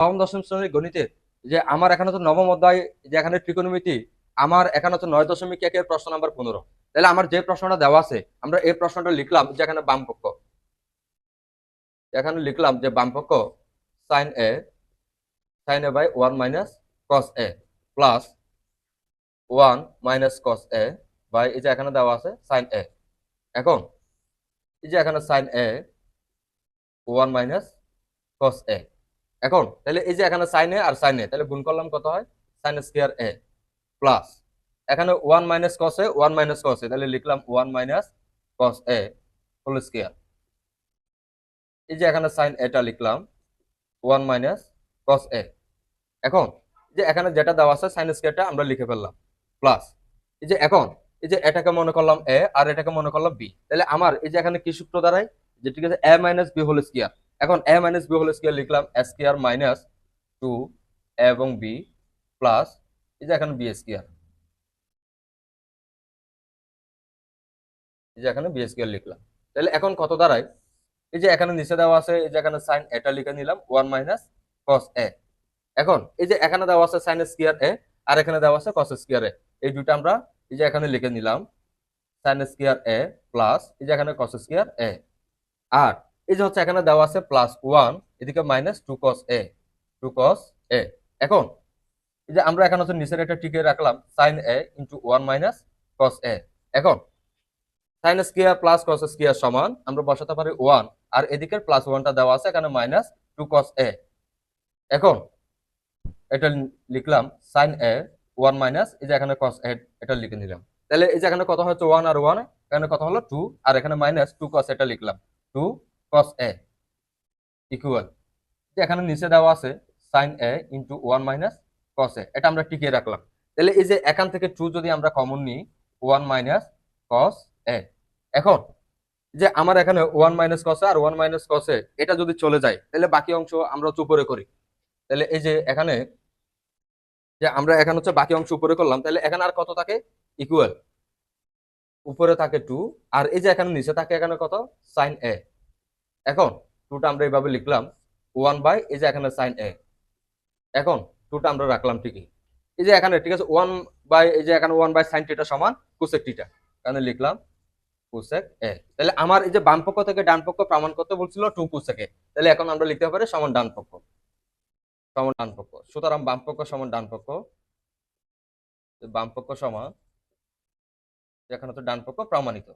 নবম দশম শ্রেণীর গণিতে যে আমার এখানে হচ্ছে নবম অধ্যায়, যে এখানে ত্রিকোণমিতি, আমার এখানে হচ্ছে 9.1 প্রশ্ন নাম্বার 15। তাহলে আমার যে প্রশ্নটা দেওয়া আছে, আমরা এই প্রশ্নটা লিখলাম যে এখানে বাম পক্ষ, এখানে লিখলাম যে বাম পক্ষ sine a by 1 - cos a plus 1 - cos a by এই যে এখানে দেওয়া আছে সাইন এ। এখন এই যে এখানে সাইন এ 1 - cos a। এখন তাহলে এই যে এখানে সাইন এ আর সাইন এ তাহলে গুণ করলাম, কত হয়? সাইন স্কয়ার এ প্লাস এখানে 1 - cos a তাহলে লিখলাম 1 - cos a হোল স্কয়ার। এই যে এখানে সাইন এটা লিখলাম 1 - cos a। এখন যে এখানে যেটা দেওয়া আছে সাইন স্কয়ারটা আমরা লিখে ফেললাম প্লাস এই যে এখন এই যে এটাকে মনে করলাম এ আর এটাকে মনে করলাম বি। তাহলে আমার এই যে এখানে কি সূত্র দাঁড়ায়, যে ঠিক আছে a - b হোল স্কয়ার। এখন a - b হোল স্কয়ার লিখলাম a স্কয়ার মাইনাস 2 এবং বি প্লাস এই যে এখানে বি স্কয়ার, এই যে এখানে বি স্কয়ার লিখলাম। তাহলে এখন কত দাঁড়ায়, এই যে এখানে নিচে দেওয়া আছে এই যে এখানে সাইন এটা লিখে নিলাম 1 - cos a। এখন এই যে এখানে দেওয়া আছে সাইন স্কয়ার এ আর এখানে দেওয়া আছে কস স্কয়ার এ, এই দুটো আমরা এই যে এখানে লিখে নিলাম সাইন স্কয়ার এ প্লাস এই যে এখানে কস স্কয়ার এ। আর এই যে হচ্ছে এখানে দেওয়া আছে প্লাস 1, এদিকে মাইনাস 2 cos a। এখন এই যে আমরা এখানে হচ্ছে নিচের একটা টিকে রাখলাম sine a into 1 - cos a। এখন sine square plus cos square সমান আমরা বসাতে পারি 1, আর এদিকের প্লাস 1টা দেওয়া আছে এখানে মাইনাস 2 cos a। এখন এটা লিখলাম সাইন এ 1 মাইনাস এই যে এখানে cos a এটা লিখে নিলাম। তাহলে এই যে এখানে কত হচ্ছে 1 আর 1, এখানে কত হলো 2, আর এখানে মাইনাস 2 cos এটা লিখলাম 2 cos a ইকুয়াল যে এখানে নিচে দেওয়া আছে sign a into 1 - cos a, এটা আমরা টিকিয়ে রাখলাম। তাহলে এই যে এখান থেকে 2 যদি আমরা কমন নিই 1 - cos a। এখন যে আমার এখানে 1 - cos a R 1 - cos a এটা যদি চলে যায় তাহলে বাকি অংশ আমরা হচ্ছে উপরে করি। তাহলে এই যে এখানে যে আমরা এখানে হচ্ছে বাকি অংশ উপরে করলাম, তাহলে এখানে আর কত থাকে? ইকুয়াল উপরে থাকে 2, আর এই যে এখানে নিচে থাকে এখানে কত? সাইন এ। এখন 2টা আমরা এইভাবে লিখলাম 1 বাই এই যে এখানে সাইন এ। এখন 2টা আমরা রাখলাম ঠিকই। এই যে এখানে ঠিক আছে 1 বাই এই যে এখানে 1 বাই সাইন থিটা সমান কোসেক থিটা, এখানে লিখলাম কোসেক এ। তাহলে আমার এই যে বাম পক্ষ থেকে ডান পক্ষ প্রমাণ করতে বলছিল 2 কোসেকে, তাহলে এখন আমরা লিখতে পারি সমান ডান পক্ষ, সমান ডান পক্ষ। সুতরাং বাম পক্ষ সমান ডান পক্ষ, বাম পক্ষ সমান এখানে তো ডান পক্ষ প্রমাণিত।